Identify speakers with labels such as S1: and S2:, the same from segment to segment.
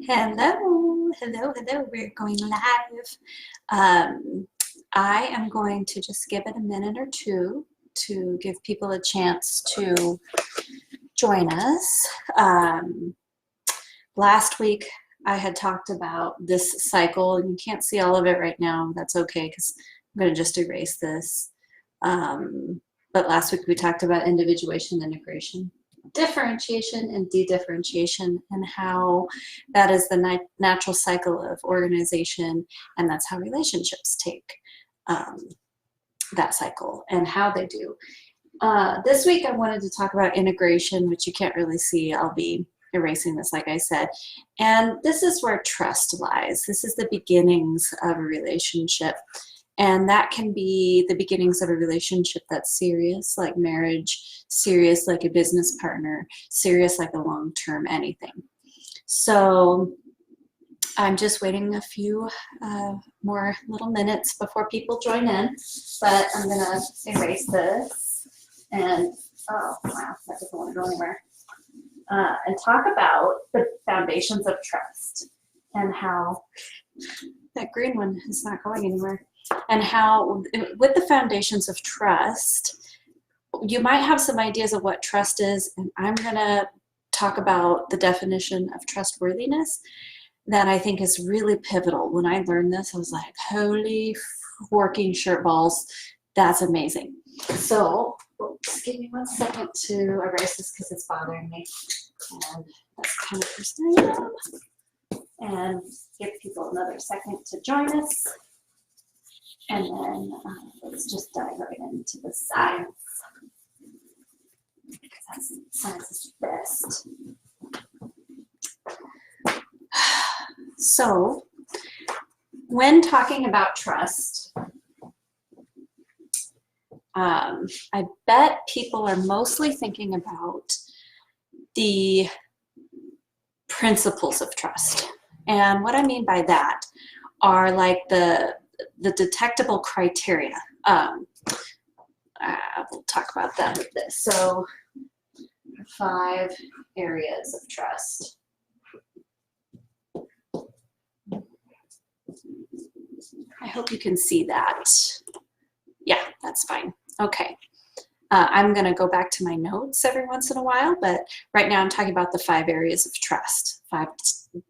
S1: Hello, hello, hello. We're going live. I am going to just give it a minute or two to give people a chance to join us. Last week, I had talked about this cycle, and you can't see all of it right now. That's okay, because I'm going to just erase this. But last week, we talked about individuation, integration, differentiation, and de-differentiation, and how that is the natural cycle of organization, and that's how relationships take that cycle and how they do. This week I wanted to talk about integration, which you can't really see. I'll be erasing this, like I said, and this is where trust lies. This is the beginnings of a relationship. And that can be the beginnings of a relationship that's serious, like marriage, serious like a business partner, serious like a long-term anything. So I'm just waiting a few more little minutes before people join in, but I'm gonna erase this and, oh wow, that doesn't want to go anywhere. And talk about the foundations of trust and how that green one is not going anywhere. And how, with the foundations of trust, you might have some ideas of what trust is, and I'm going to talk about the definition of trustworthiness that I think is really pivotal. When I learned this, I was like, holy working shirt balls, that's amazing. So, just give me 1 second to erase this because it's bothering me. And that's kind of person I am. And give people another second to join us. And then let's just dive right into the science. Because science is the best. So, when talking about trust, I bet people are mostly thinking about the principles of trust. And what I mean by that are like the detectable criteria. We'll talk about that with this. So 5 areas of trust. I hope you can see that. Yeah, that's fine. Okay. I'm going to go back to my notes every once in a while, but right now I'm talking about the 5 areas of trust.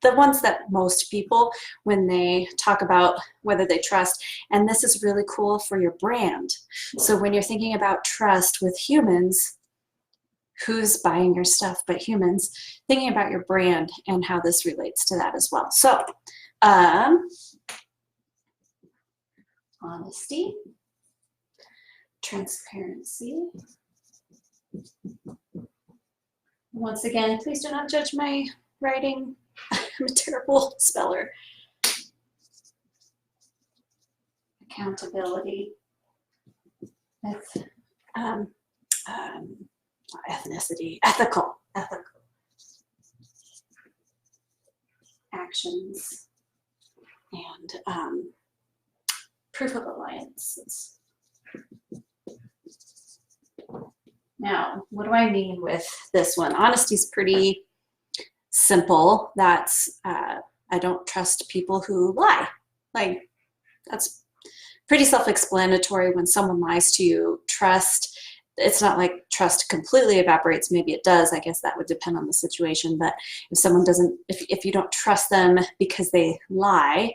S1: The ones that most people, when they talk about whether they trust, and this is really cool for your brand. So when you're thinking about trust with humans, who's buying your stuff but humans, thinking about your brand and how this relates to that as well. So, honesty, transparency. Once again, please do not judge my writing. I'm a terrible speller. Accountability. Ethnicity. Ethical. Actions. And proof of alliances. Now, what do I mean with this one? Honesty is pretty simple. That's, I don't trust people who lie. Like, that's pretty self-explanatory. When someone lies to you, trust, it's not like trust completely evaporates. Maybe it does. I guess that would depend on the situation. But if someone doesn't, if you don't trust them because they lie,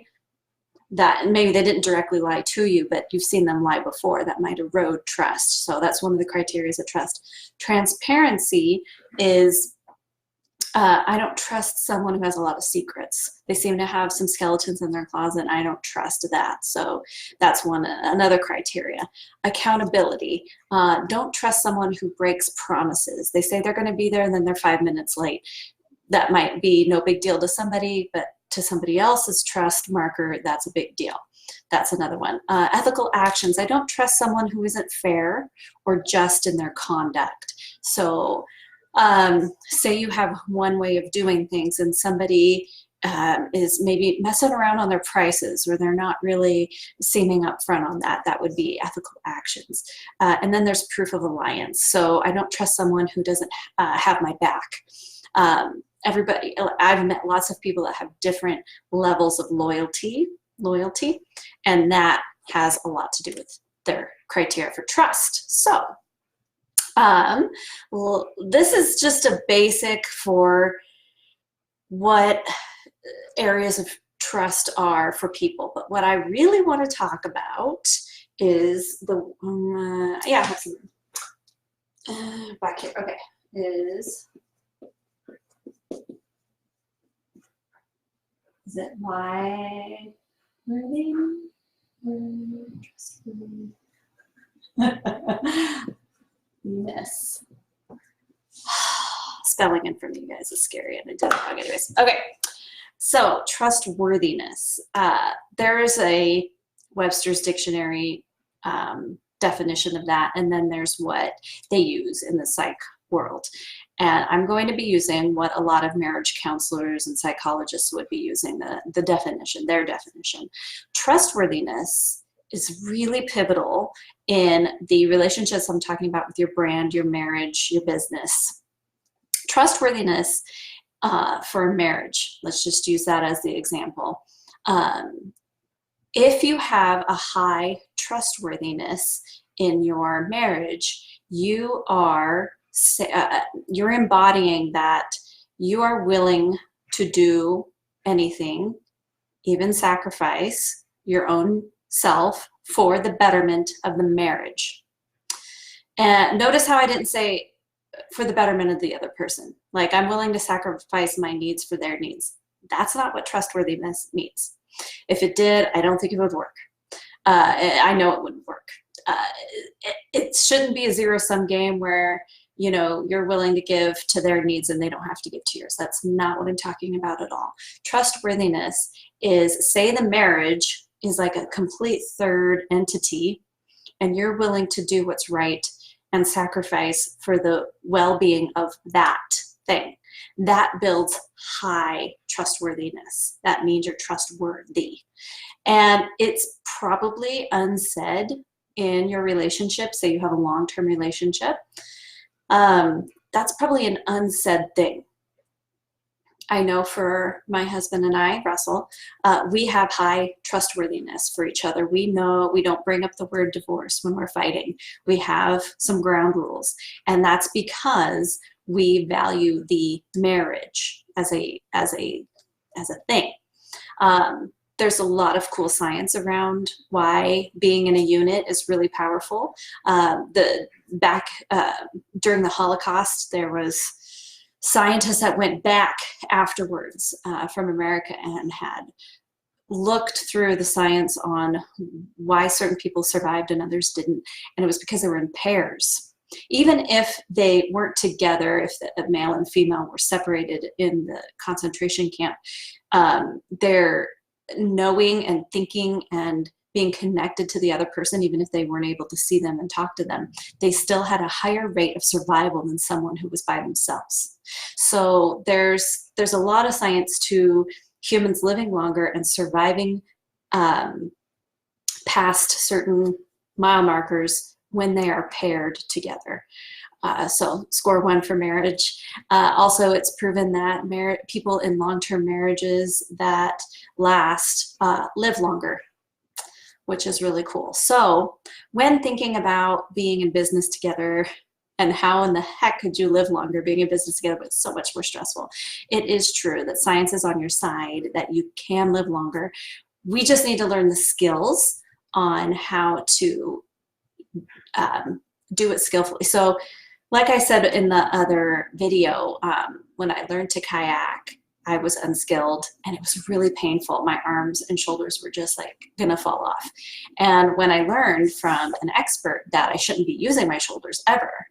S1: that maybe they didn't directly lie to you, but you've seen them lie before, that might erode trust. So that's one of the criteria of trust. Transparency is, I don't trust someone who has a lot of secrets. They seem to have some skeletons in their closet. I don't trust that. So that's another criteria. Accountability. Don't trust someone who breaks promises. They say they're going to be there and then they're 5 minutes late. That might be no big deal to somebody, but to somebody else's trust marker, that's a big deal. That's another one. Ethical actions. I don't trust someone who isn't fair or just in their conduct. So say you have one way of doing things and somebody is maybe messing around on their prices, or they're not really seeming upfront on that. That would be ethical actions. And then there's proof of alliance. So I don't trust someone who doesn't have my back. everybody, I've met lots of people that have different levels of loyalty, and that has a lot to do with their criteria for trust. So well, this is just a basic for what areas of trust are for people. But what I really want to talk about is the, yeah, I have some back here. Okay, is it why worthy? Yes. Spelling in for me, guys, is scary, and I did it wrong anyways. Okay, so trustworthiness. There is a Webster's Dictionary definition of that, and then there's what they use in the psych world. And I'm going to be using what a lot of marriage counselors and psychologists would be using, the definition, their definition. Trustworthiness is really pivotal in the relationships I'm talking about with your brand, your marriage, your business. Trustworthiness for a marriage, let's just use that as the example. If you have a high trustworthiness in your marriage, you are you're embodying that you are willing to do anything, even sacrifice your own self for the betterment of the marriage. And notice how I didn't say for the betterment of the other person. Like, I'm willing to sacrifice my needs for their needs. That's not what trustworthiness means. If it did, I don't think it would work. I know it wouldn't work. It shouldn't be a zero-sum game where, you know, you're willing to give to their needs and they don't have to give to yours. That's not what I'm talking about at all. Trustworthiness is, say the marriage is like a complete third entity, and you're willing to do what's right and sacrifice for the well-being of that thing. That builds high trustworthiness. That means you're trustworthy. And it's probably unsaid in your relationship. Say you have a long-term relationship. That's probably an unsaid thing. I know for my husband and I, Russell, we have high trustworthiness for each other. We know we don't bring up the word divorce when we're fighting. We have some ground rules, and that's because we value the marriage as a thing. There's a lot of cool science around why being in a unit is really powerful. During the Holocaust, there was scientists that went back afterwards from America and had looked through the science on why certain people survived and others didn't, and it was because they were in pairs. Even if they weren't together, if the male and female were separated in the concentration camp, their knowing and thinking and being connected to the other person, even if they weren't able to see them and talk to them, they still had a higher rate of survival than someone who was by themselves. So there's a lot of science to humans living longer and surviving past certain mile markers when they are paired together. So score 1 for marriage. Also, it's proven that people in long-term marriages that last live longer, which is really cool. So when thinking about being in business together and how in the heck could you live longer being in business together, but it's so much more stressful, it is true that science is on your side, that you can live longer. We just need to learn the skills on how to do it skillfully. So like I said in the other video, when I learned to kayak, I was unskilled and it was really painful. My arms and shoulders were just like gonna fall off. And when I learned from an expert that I shouldn't be using my shoulders ever,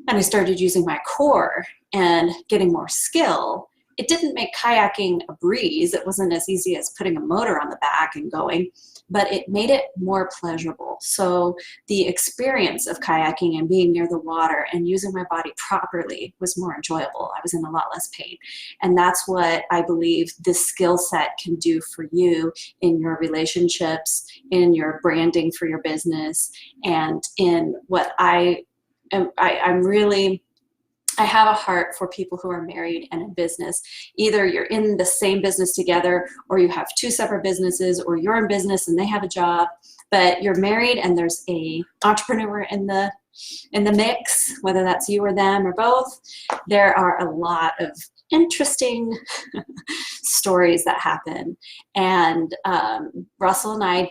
S1: and I started using my core and getting more skill, it didn't make kayaking a breeze. It wasn't as easy as putting a motor on the back and going, but it made it more pleasurable. So the experience of kayaking and being near the water and using my body properly was more enjoyable. I was in a lot less pain. And that's what I believe this skill set can do for you in your relationships, in your branding for your business, and in what I'm really I have a heart for people who are married and in business. Either you're in the same business together, or you have two separate businesses, or you're in business and they have a job, but you're married and there's a entrepreneur in the mix, whether that's you or them or both. There are a lot of interesting stories that happen. And Russell and I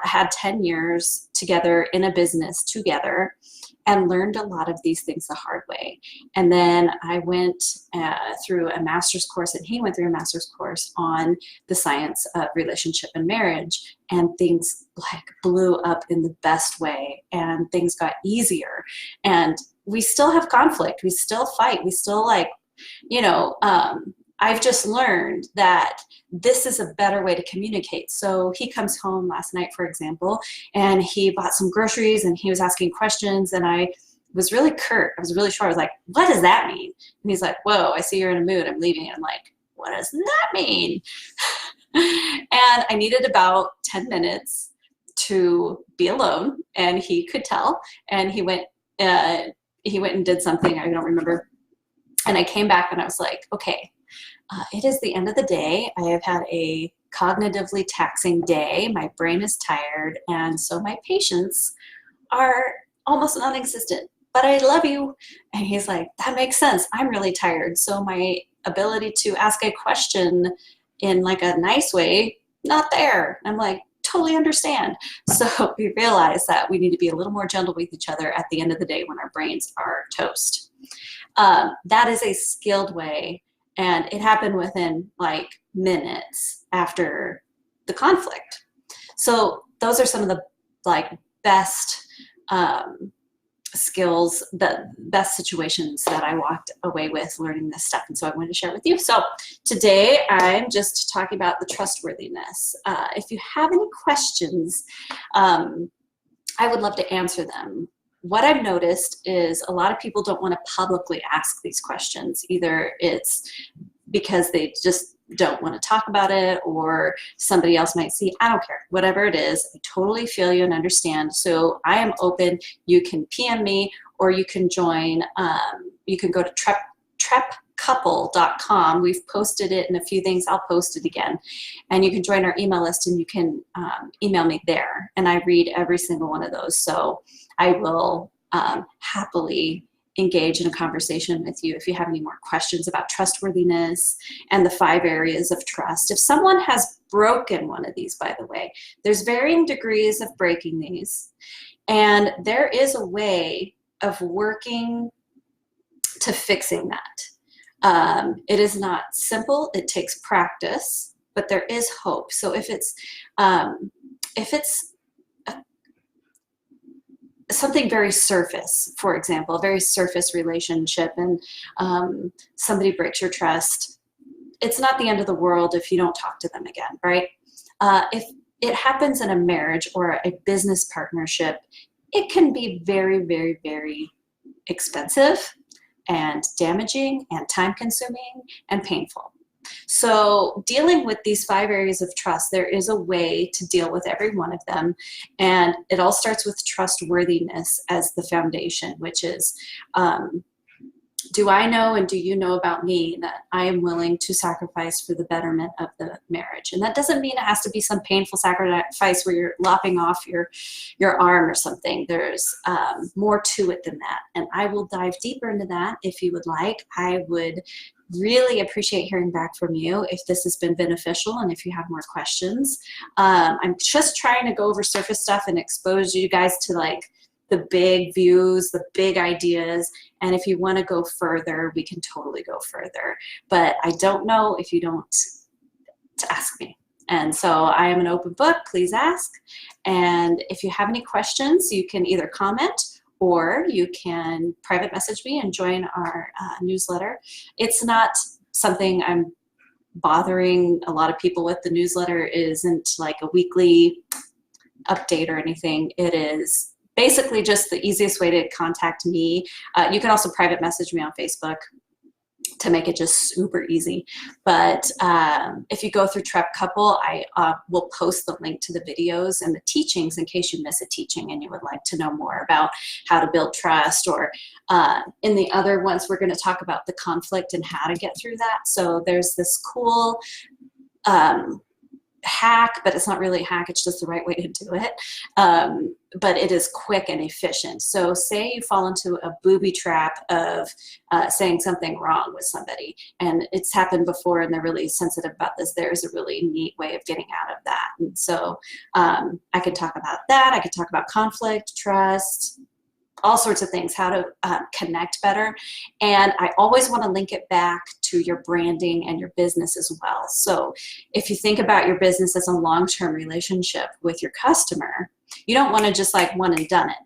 S1: had 10 years together in a business together, and learned a lot of these things the hard way. And then I went through a master's course, and he went through a master's course on the science of relationship and marriage, and things like blew up in the best way, and things got easier. And we still have conflict, we still fight, we still I've just learned that this is a better way to communicate. So he comes home last night, for example, and he bought some groceries and he was asking questions, and I was really curt. I was really short. I was like, what does that mean? And he's like, whoa, I see you're in a mood. I'm leaving. I'm like, what does that mean? And I needed about 10 minutes to be alone, and he could tell. And he went and did something. I don't remember. And I came back and I was like, okay, it is the end of the day. I have had a cognitively taxing day. My brain is tired, and so my patience are almost non-existent, but I love you. And he's like, that makes sense. I'm really tired. So my ability to ask a question in like a nice way, not there. I'm like, totally understand. So we realized that we need to be a little more gentle with each other at the end of the day when our brains are toast. That is a skilled way. And it happened within like minutes after the conflict. So those are some of the like best skills, the best situations that I walked away with learning this stuff. And so I wanted to share it with you. So today I'm just talking about the trustworthiness. If you have any questions, I would love to answer them. What I've noticed is a lot of people don't want to publicly ask these questions. Either it's because they just don't want to talk about it, or somebody else might see. I don't care. Whatever it is, I totally feel you and understand. So I am open. You can PM me, or you can join. You can go to trepcouple.com. We've posted it in a few things. I'll post it again. And you can join our email list, and you can email me there. And I read every single one of those. So I will happily engage in a conversation with you if you have any more questions about trustworthiness and the 5 areas of trust. If someone has broken one of these, by the way, there's varying degrees of breaking these, and there is a way of working to fixing that. It is not simple. It takes practice, but there is hope. So if it's something very surface, for example, a very surface relationship, and somebody breaks your trust, it's not the end of the world if you don't talk to them again, right? If it happens in a marriage or a business partnership, it can be very, very, very expensive and damaging and time-consuming and painful. So dealing with these 5 areas of trust, there is a way to deal with every one of them. And it all starts with trustworthiness as the foundation, which is, do I know and do you know about me that I am willing to sacrifice for the betterment of the marriage? And that doesn't mean it has to be some painful sacrifice where you're lopping off your arm or something. There's more to it than that. And I will dive deeper into that if you would like. I would really appreciate hearing back from you if this has been beneficial and if you have more questions. I'm just trying to go over surface stuff and expose you guys to like the big views, the big ideas. And if you want to go further, we can totally go further. But I don't know if you don't to ask me. And so I am an open book. Please ask. And if you have any questions, you can either comment or you can private message me and join our newsletter. It's not something I'm bothering a lot of people with. The newsletter isn't like a weekly update or anything. It is basically just the easiest way to contact me. You can also private message me on Facebook to make it just super easy. But if you go through Trep Couple, I will post the link to the videos and the teachings in case you miss a teaching and you would like to know more about how to build trust. Or in the other ones, we're going to talk about the conflict and how to get through that. So there's this cool hack, but it's not really a hack, it's just the right way to do it. But it is quick and efficient. So say you fall into a booby trap of saying something wrong with somebody, and it's happened before and they're really sensitive about this. There's a really neat way of getting out of that. And so I could talk about that. I could talk about conflict, trust, all sorts of things, how to connect better. And I always want to link it back to your branding and your business as well. So if you think about your business as a long-term relationship with your customer, you don't want to just like one and done it.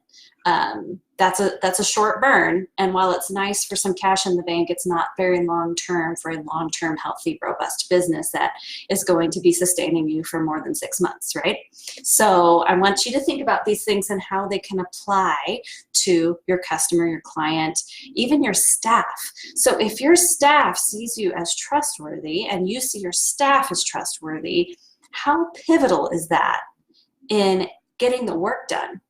S1: That's a short burn. And while it's nice for some cash in the bank, it's not very long-term for a long-term, healthy, robust business that is going to be sustaining you for more than 6 months, right? So I want you to think about these things and how they can apply to your customer, your client, even your staff. So if your staff sees you as trustworthy and you see your staff as trustworthy, how pivotal is that in getting the work done?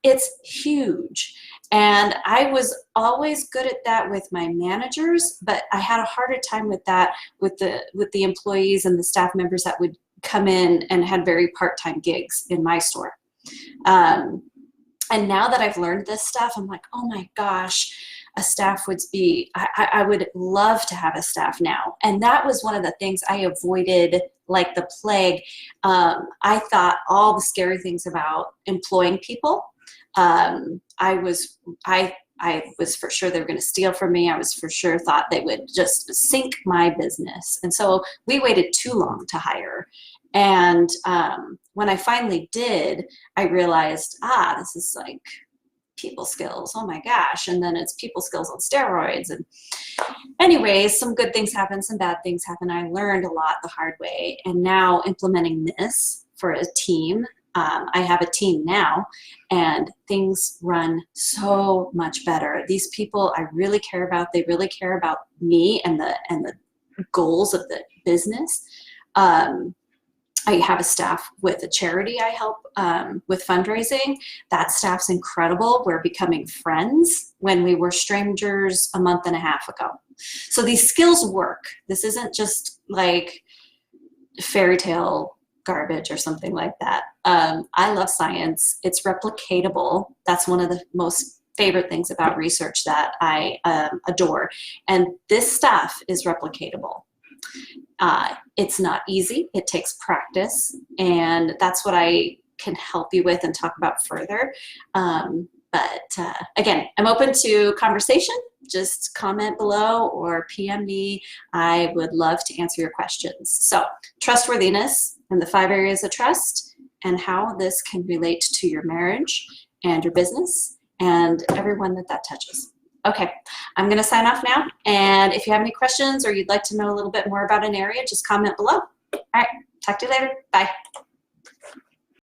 S1: It's huge. And I was always good at that with my managers, but I had a harder time with that with the employees and the staff members that would come in and had very part-time gigs in my store. And now that I've learned this stuff, I'm like, oh my gosh, a staff would be, I would love to have a staff now. And that was one of the things I avoided like the plague. I thought all the scary things about employing people. I was for sure they were going to steal from me. I was for sure thought they would just sink my business. And so we waited too long to hire. And when I finally did, I realized, this is like people skills. Oh my gosh. And then it's people skills on steroids. And anyways, some good things happen, some bad things happen. I learned a lot the hard way. And now implementing this for a team, I have a team now, and things run so much better. These people I really care about, they really care about me and the goals of the business. I have a staff with a charity I help with fundraising. That staff's incredible. We're becoming friends when we were strangers a month and a half ago. So these skills work. This isn't just like fairy tale garbage or something like that. I love science. It's replicatable. That's one of the most favorite things about research that I adore. And this stuff is replicatable. It's not easy. It takes practice, and that's what I can help you with and talk about further. But again, I'm open to conversation. Just comment below or PM me. I would love to answer your questions. So trustworthiness and the 5 areas of trust and how this can relate to your marriage and your business and everyone that touches. Okay, I'm going to sign off now. And if you have any questions or you'd like to know a little bit more about an area, just comment below. All right, talk to you later. Bye.